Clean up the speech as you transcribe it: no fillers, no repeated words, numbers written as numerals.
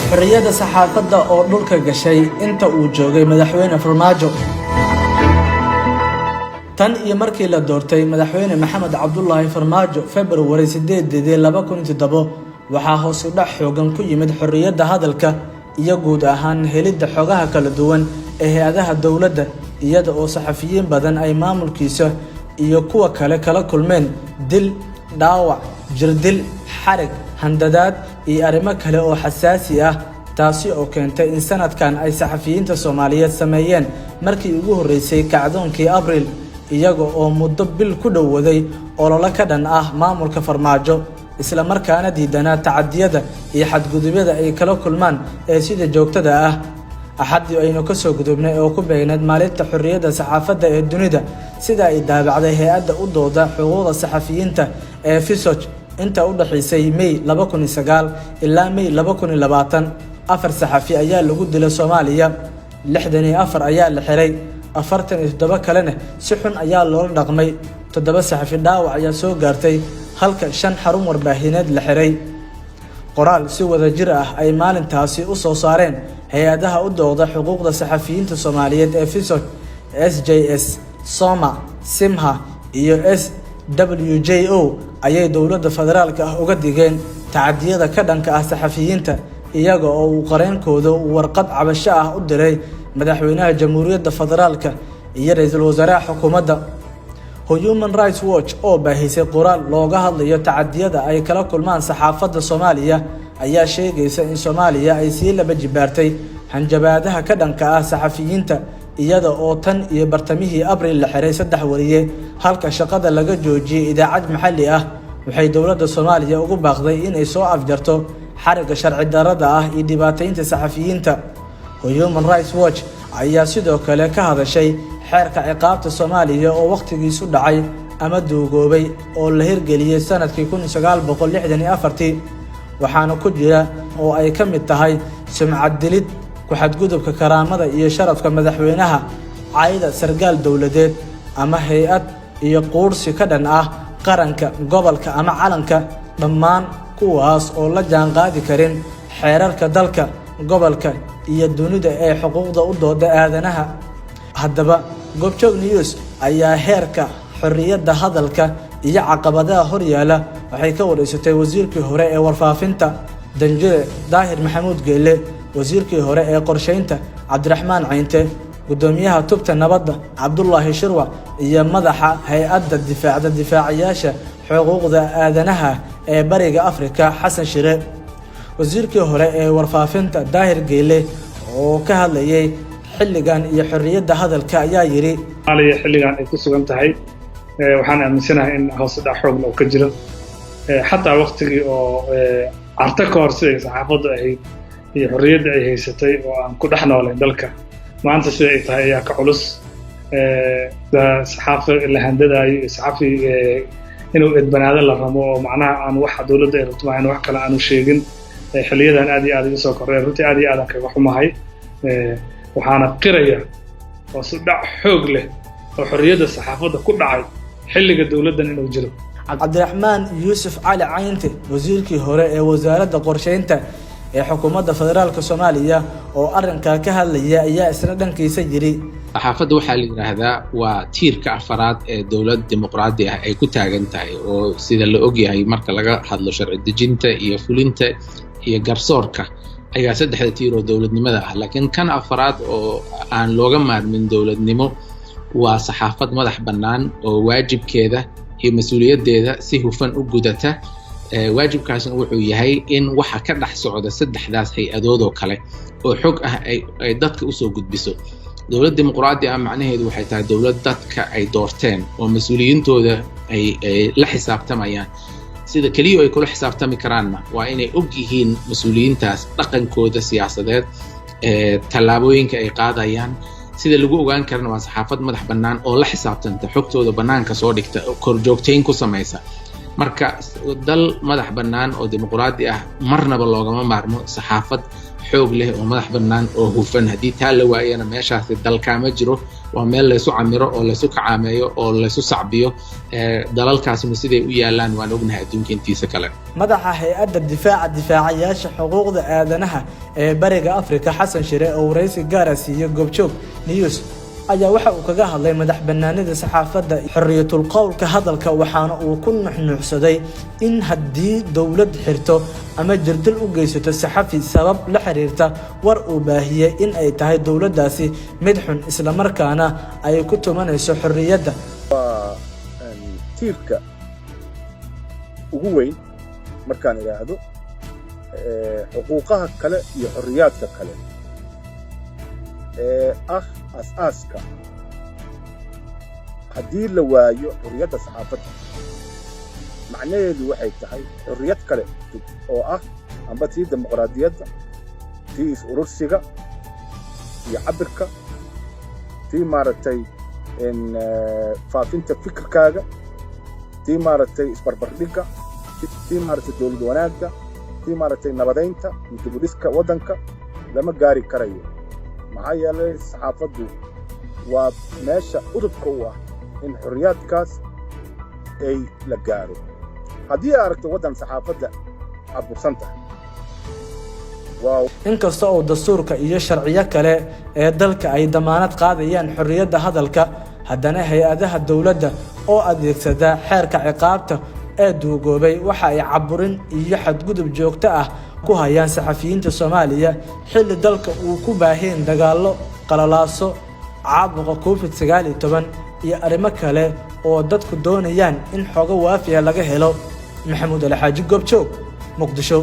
xorriyadda saxaafadda oo dhulka gashay inta uu joogay madaxweyne Farmaajo. tan iyo markii la doortay madaxweyne Maxamed Cabdullaahi Farmaajo February 8, 2007 waxaa hoos u dhac xoogan ku yimid xorriyadda hadalka iyo guud ahaan helidda xogaha kala duwan ee hay'adaha dawladda, iyada oo saxafiyiin badan ay maamulkiisa iyo kuwa kale kala kulmeen dil, dhaawac, jirdil, xarig, handadaad iyo arrimo kale oo xasaasi ah. taasi oo keentay in sanadkan ay saxafiyiinta Soomaaliyeed sameeyeen markii ugu horeysay kacdoonkii Abriil, iyaga oo muddo bil ku dhowaaday olole ka dhan ah maamulka Farmaajo, isla markaana diidanaa tacadiyada iyo xadgudubyada ay kala kulmaan ee sida joogtada ah. axadii aynu ka soo gudubnay oo ku beegneed maalinta xorriyadda saxaafadda ee dunida, sida ay daabacday hay'adda u dooda xuquuqda saxafiyiinta ee FISOJ inta u dhaxaysay May 2009 ilaa May 2020. 4 saxafi ayaa lagu dilay Soomaaliya, 64 ayaa la xiray, 47 kalena si xun ayaa loola dhaqmay, 7 saxafi dhaawac ayaa soo gaartay, halka 5 xarun warbaahineed la xiray. qoraal si wada jir ah ay maalintaasi u soo saareen hay'adaha u dooda xuquuqda saxafiyiinta Soomaaliyeed ee FISOJ, SJS, SOMA, SIMHA iyo SWJO ayay dowladda federaalka ah uga digeen tacadiyada ka dhanka ah saxafiyiinta, iyaga oo uu qareenkooda warqad cabasho ah u diray madaxweynaha Jamhuuriyadda Federaalka iyo ra'iisul wasaaraha xukuumadda. Human Rights Watch oo baahisay qoraal looga hadlayo tacadiyada ay kala kulmaan saxaafadda Soomaaliya ayaa sheegaysa in Soomaaliya ay sii laba jibaartay hanjabaadaha ka dhanka ah saxafiyiinta, iyada oo tan iyo bartamihii Abriil la xiray 3 wariye, halka shaqada laga joojiyay idaacad maxalli ah. waxay dowladda Soomaaliya ugu baaqday in ay soo afjarto xariga sharci darrada ah iyo dhibaataynta saxafiyiinta. Human Rights Watch ayaa sidoo kale ka hadashay xeerka ciqaabta Soomaaliya oo waqtigiisu dhacay ama duugoobay oo la hirgeliyay sanadkii 1964, waxaana ku jira oo ay ka mid tahay sumcad dilid, ku xadgudubka karaamada iyo sharafka madaxweynaha, caayda sargaal dawladeed ama hay'ad, iyo quursi ka dhan ah qaranka, gobolka ama calanka, dhammaan kuwaas oo la jaan qaadi karin xeerarka dalka, gobolka iyo dunida ee xuquuqda u dooda aadanaha. haddaba Goobjoog News ayaa heerka xorriyadda hadalka iyo caqabadaha horyaala waxay ka wareysatay wasiirkii hore ee warfaafinta Danjire Daahir Maxamuud Geelle, wasiirkii hore ee qorsheynta Cabdiraxmaan Cayinte, gudoomiyaha tubta nabadda Cabdullaahi Shirwa iyo madaxa hay'adda difaacayaasha xuquuqda aadanaha ee Bariga Afrika Xasan Shire. wasiirkii hore ee warfaafinta Daahir Geelle oo ka hadlayay xilligan iyo xorriyadda hadalka ayaa yiri xilligan ay ku sugan tahay waxaan aaminsanahay in hoos u dhac xoog leh ka jiro, xataa waqtigii oo carta ka hor siday saxaafaddu ahayd iyo xorriyadda ay haysatay oo aan ku dhex noolay dalka, maanta sida ay tahay ayaa ka culus. saxaafi la handadayo, saxaafi inuu edbanaado la rabo oo macnaha aan waxa dawladda ay rabto maahan wax kale aanu sheegin. xilliyadan aad iyo aad iga soo korreey, runtii aad iyo aad kaga xumahay. waxaana qiraya oo si dhac xoog leh oo xorriyadda saxaafadda ku dhacay xilliga dawladdan inuu jiro. Cabdiraxmaan Yuusuf Cali Cayinte, wasiirkii hore ee wasaaradda qorsheynta ee xukuumadda federaalka Soomaaliya oo arrinka ka hadlaya ayaa isna dhankiisa yiri saxaafadda waxaa la yiraahdaa waa tiirka afaraad ee dawlad dimuqraadi ah ay ku taagan tahay, oo sida la ogyahay marka laga hadlo sharci dejinta iyo fulinta iyo garsoorka ayaa 3 tiir oo dawladnimada ah. laakiin kan afaraad oo aan looga maarmin dawladnimo waa saxaafad madax bannaan oo waajibkeeda iyo mas'uuliyaddeeda si hufan u gudata. waajibkaasna wuxuu yahay in waxa ka dhex socda 3daas hay'adood oo kale oo xog ah ay dadka u soo gudbiso. dawlad dimuqraadi ah macnaheedu waxay tahay dawlad dadka ay doorteen oo mas'uuliyintooda ay la xisaabtamayaan. sida kaliya ay kula xisaabtami karaanna waa inay og yihiin mas'uuliyintaas dhaqankooda siyaasadeed, tallaabooyinka ay qaadayaan. sida lagu ogaan karana waa saxaafad madax bannaan oo la xisaabtanta, xogtooda bannaanka soo dhigta, korjoogteyn ku samaysa. marka dal madax bannaan oo dimuqraadi ah marnaba loogama maarmo saxaafad xoog leh oo madax bannaan oo hufan. haddii taa la waayana meeshaasi dalkaama jiro, waa meel laysu camiro oo laysu kacaameeyo oo laysu sacbiyo. dalalkaasuna siday u yaalaan waan ognahay adduunka intiisa kale. madaxa hay-adda difaacayaasha xuquuqda aadanaha ee bariga Afrika Xasan Shire oo waraysi gaar ah siiyay Goobjoog News ayaa waxa uu kaga hadlay madax bannaanida saxaafadda xorriyatul qowlka hadalka, waxaana uu ku nuxnuuxsaday in haddii dowlad xirto ama jirdil u geysato saxafi sabab la xiriirta war uu baahiyay in ay tahay dowladdaasi mid xun isla markaana ay ku tumanayso xorriyadda. tiirka ugu weyn markaan iraahdo xuquuqaha kale iyo xorriyaadka kale asaaska. haddii la waayo xorriyadda saxaafadda macnaheedu waxay tahay xorriyad kale oo amba tii dimuqraadiyadda, tii is-urursiga iyo cabirka, tii maaragtay faafinta fikirkaaga, tii maaragtay isbarbardhigga, tii maaragtay dowlad wanaagga, tii maaragtay nabadaynta iyo dibudhiska waddanka lama gaari karayo. maxaa yeelay saxaafaddu waa meesha udubka u in xorriyaadkaas ay la gaaro. haddii aad aragto waddan saxaafadda cabursan tahay, inkasta oo dastuurka iyo sharciyo kale ee dalka ay damaanad qaadayaan xorriyadda hadalka, haddana hay-adaha dowladda oo adeegsada xeerka ciqaabta ee duugoobay waxa ay caburin iyo xadgudub joogto ah ku hayaan saxafiyiinta Soomaaliya xilli dalka uu ku baaheen dagaallo, qalalaaso, caabuqa COVID-19 iyo arrimo kale oo dadku doonayaan in xogo waafiya laga helo. Maxamuud Alxaaji, Goobjoog, Muqdisho.